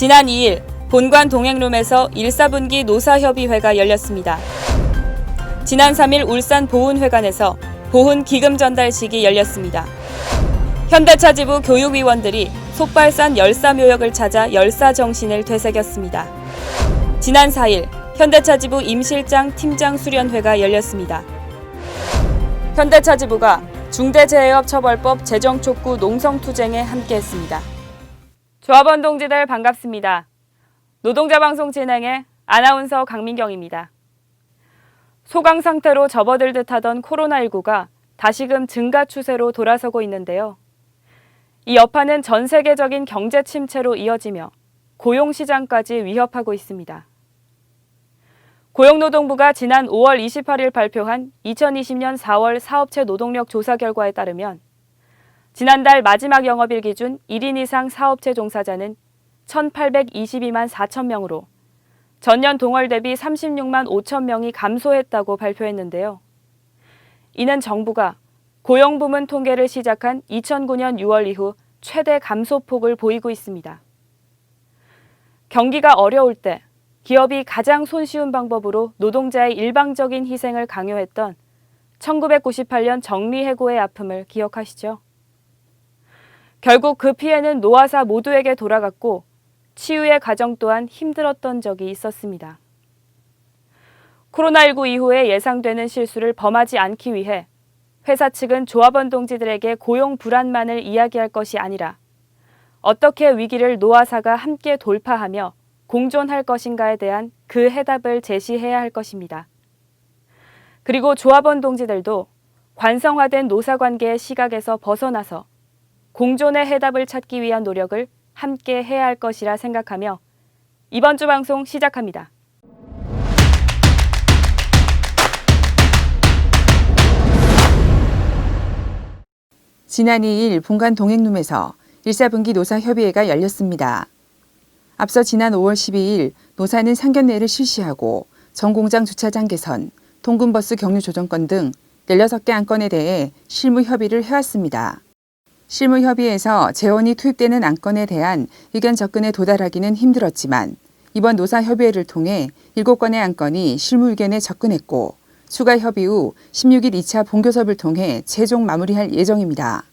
지난 2일 본관 동행룸에서 1·4분기 노사협의회가 열렸습니다. 지난 3일 울산 보훈회관에서 보훈 기금 전달식이 열렸습니다. 현대차 지부 교육위원들이 속발산 열사묘역을 찾아 열사정신을 되새겼습니다. 지난 4일 현대차 지부 임실장 팀장 수련회가 열렸습니다. 현대차 지부가 중대재해업처벌법 제정 촉구 농성투쟁에 함께했습니다. 조합원 동지들 반갑습니다. 노동자 방송 진행의 아나운서 강민경입니다. 소강 상태로 접어들 듯하던 코로나19가 다시금 증가 추세로 돌아서고 있는데요. 이 여파는 전 세계적인 경제 침체로 이어지며 고용시장까지 위협하고 있습니다. 고용노동부가 지난 5월 28일 발표한 2020년 4월 사업체 노동력 조사 결과에 따르면 지난달 마지막 영업일 기준 1인 이상 사업체 종사자는 1,822만 4천 명으로 전년 동월 대비 36만 5천 명이 감소했다고 발표했는데요. 이는 정부가 고용부문 통계를 시작한 2009년 6월 이후 최대 감소폭을 보이고 있습니다. 경기가 어려울 때 기업이 가장 손쉬운 방법으로 노동자의 일방적인 희생을 강요했던 1998년 정리해고의 아픔을 기억하시죠? 결국 그 피해는 노화사 모두에게 돌아갔고 치유의 과정 또한 힘들었던 적이 있었습니다. 코로나19 이후에 예상되는 실수를 범하지 않기 위해 회사 측은 조합원 동지들에게 고용 불안만을 이야기할 것이 아니라 어떻게 위기를 노화사가 함께 돌파하며 공존할 것인가에 대한 그 해답을 제시해야 할 것입니다. 그리고 조합원 동지들도 관성화된 노사관계의 시각에서 벗어나서 공존의 해답을 찾기 위한 노력을 함께 해야 할 것이라 생각하며 이번 주 방송 시작합니다. 지난 2일 본관 동행룸에서 1·4분기 노사협의회가 열렸습니다. 앞서 지난 5월 12일 노사는 상견례를 실시하고 전공장 주차장 개선, 통근버스 경유 조정권 등 16개 안건에 대해 실무 협의를 해왔습니다. 실무 협의에서 재원이 투입되는 안건에 대한 의견 접근에 도달하기는 힘들었지만 이번 노사협의회를 통해 7건의 안건이 실무 의견에 접근했고 추가 협의 후 16일 2차 본교섭을 통해 최종 마무리할 예정입니다.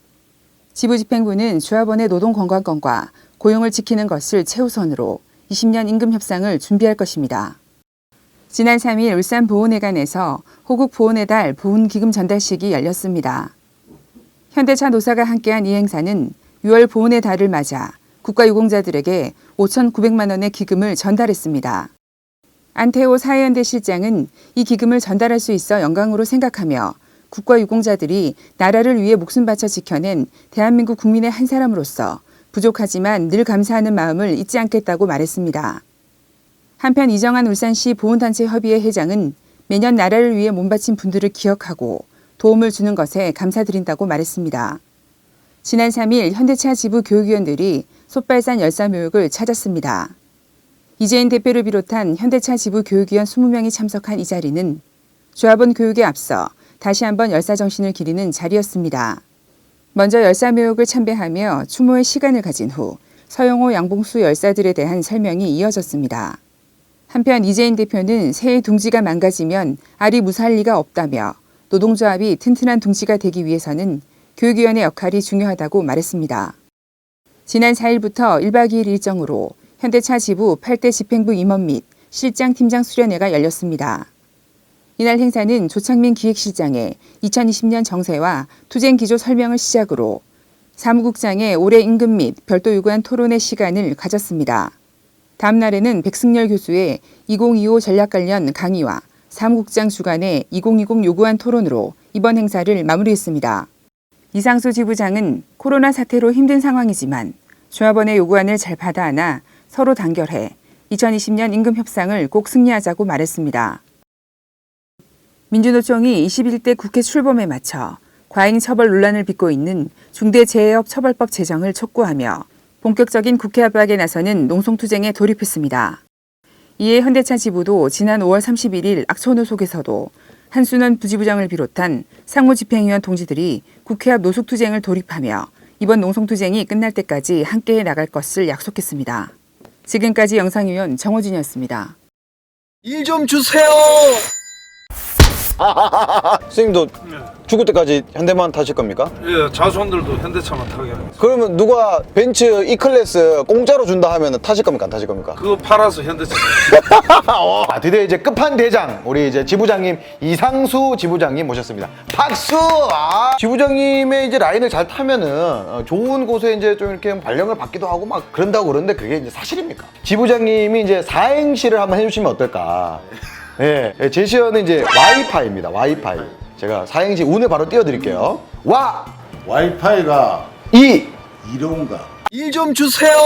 지부집행부는 조합원의 노동 건강권과 고용을 지키는 것을 최우선으로 20년 임금 협상을 준비할 것입니다. 지난 3일 울산 보훈회관에서 호국 보훈의 달 보훈기금 전달식이 열렸습니다. 현대차 노사가 함께한 이 행사는 6월 보훈의 달을 맞아 국가유공자들에게 5,900만 원의 기금을 전달했습니다. 안태호 사회연대 실장은 이 기금을 전달할 수 있어 영광으로 생각하며 국가유공자들이 나라를 위해 목숨 바쳐 지켜낸 대한민국 국민의 한 사람으로서 부족하지만 늘 감사하는 마음을 잊지 않겠다고 말했습니다. 한편 이정한 울산시 보훈단체 협의회 회장은 매년 나라를 위해 몸바친 분들을 기억하고 도움을 주는 것에 감사드린다고 말했습니다. 지난 3일 현대차 지부 교육위원들이 솥발산 열사묘역을 찾았습니다. 이재인 대표를 비롯한 현대차 지부 교육위원 20명이 참석한 이 자리는 조합원 교육에 앞서 다시 한번 열사정신을 기리는 자리였습니다. 먼저 열사묘역을 참배하며 추모의 시간을 가진 후 서영호 양봉수 열사들에 대한 설명이 이어졌습니다. 한편 이재인 대표는 새해 둥지가 망가지면 알이 무사할 리가 없다며 노동조합이 튼튼한 둥지가 되기 위해서는 교육위원의 역할이 중요하다고 말했습니다. 지난 4일부터 1박 2일 일정으로 현대차 지부 8대 집행부 임원 및 실장 팀장 수련회가 열렸습니다. 이날 행사는 조창민 기획실장의 2020년 정세와 투쟁 기조 설명을 시작으로 사무국장의 올해 임금 및 별도 요구안 토론의 시간을 가졌습니다. 다음 날에는 백승열 교수의 2025 전략 관련 강의와 사무국장 주관의 2020 요구안 토론으로 이번 행사를 마무리했습니다. 이상수 지부장은 코로나 사태로 힘든 상황이지만 조합원의 요구안을 잘 받아 안아 서로 단결해 2020년 임금 협상을 꼭 승리하자고 말했습니다. 민주노총이 21대 국회 출범에 맞춰 과잉 처벌 논란을 빚고 있는 중대재해업처벌법 제정을 촉구하며 본격적인 국회 압박에 나서는 농성투쟁에 돌입했습니다. 이에 현대차 지부도 지난 5월 31일 악천후 속에서도 한순원 부지부장을 비롯한 상무집행위원 동지들이 국회 앞 노숙투쟁을 돌입하며 이번 농성투쟁이 끝날 때까지 함께해 나갈 것을 약속했습니다. 지금까지 영상위원 정호진이었습니다. 일 좀 주세요. 선생님도 죽을 때까지 현대만 타실 겁니까? 예, 자손들도 현대차만 타게 하겠습니다. 그러면 누가 벤츠 E클래스 공짜로 준다 하면 타실 겁니까? 안 타실 겁니까? 그거 팔아서 현대차. 드디어 이제 끝판대장 우리 이제 지부장님 이상수 지부장님 모셨습니다. 박수! 지부장님의 이제 라인을 잘 타면은 좋은 곳에 이제 좀 이렇게 발령을 받기도 하고 막 그런다고 그러는데 그게 이제 사실입니까? 지부장님이 이제 사행시를 한번 해주시면 어떨까? 예, 제시어는 이제 와이파이입니다. 와이파이. 제가 사행시 운을 바로 띄워드릴게요. 와! 와이파이가 이! 이로운가? 일 좀 주세요!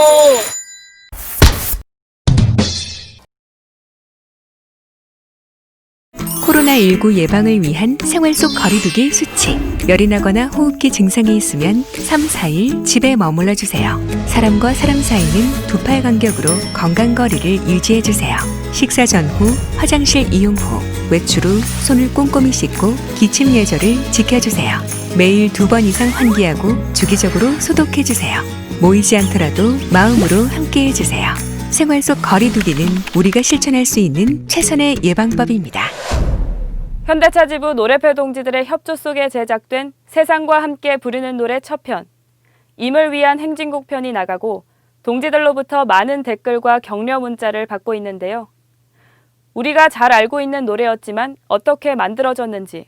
코로나19 예방을 위한 생활 속 거리두기 수칙. 열이 나거나 호흡기 증상이 있으면 3, 4일 집에 머물러 주세요. 사람과 사람 사이는 두 팔 간격으로 건강 거리를 유지해 주세요. 식사 전후, 화장실 이용 후, 외출 후 손을 꼼꼼히 씻고 기침 예절을 지켜주세요. 매일 2번 이상 환기하고 주기적으로 소독해 주세요. 모이지 않더라도 마음으로 함께 해주세요. 생활 속 거리두기는 우리가 실천할 수 있는 최선의 예방법입니다. 현대차 지부 노래패 동지들의 협조 속에 제작된 세상과 함께 부르는 노래 첫 편. 임을 위한 행진곡 편이 나가고 동지들로부터 많은 댓글과 격려 문자를 받고 있는데요. 우리가 잘 알고 있는 노래였지만 어떻게 만들어졌는지,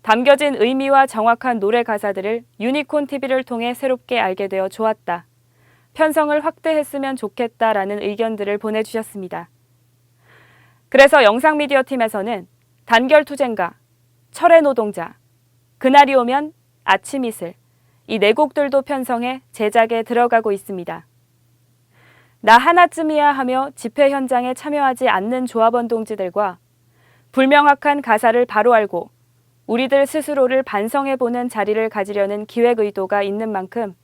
담겨진 의미와 정확한 노래 가사들을 유니콘 TV를 통해 새롭게 알게 되어 좋았다. 편성을 확대했으면 좋겠다라는 의견들을 보내주셨습니다. 그래서 영상미디어팀에서는 단결투쟁가, 철의 노동자, 그날이 오면 아침 이슬, 이 4곡들도 편성해 제작에 들어가고 있습니다. 나 하나쯤이야 하며 집회 현장에 참여하지 않는 조합원 동지들과 불명확한 가사를 바로 알고 우리들 스스로를 반성해보는 자리를 가지려는 기획 의도가 있는 만큼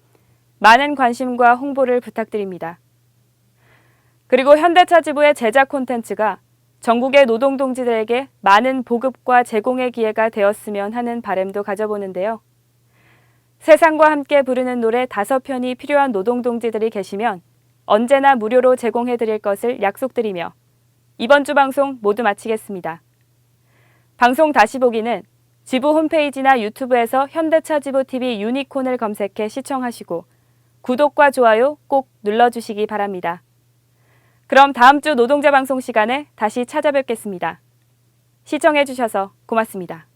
많은 관심과 홍보를 부탁드립니다. 그리고 현대차 지부의 제작 콘텐츠가 전국의 노동동지들에게 많은 보급과 제공의 기회가 되었으면 하는 바람도 가져보는데요. 세상과 함께 부르는 노래 5편이 필요한 노동동지들이 계시면 언제나 무료로 제공해드릴 것을 약속드리며 이번 주 방송 모두 마치겠습니다. 방송 다시 보기는 지부 홈페이지나 유튜브에서 현대차 지부TV 유니콘을 검색해 시청하시고 구독과 좋아요 꼭 눌러주시기 바랍니다. 그럼 다음 주 노동자 방송 시간에 다시 찾아뵙겠습니다. 시청해주셔서 고맙습니다.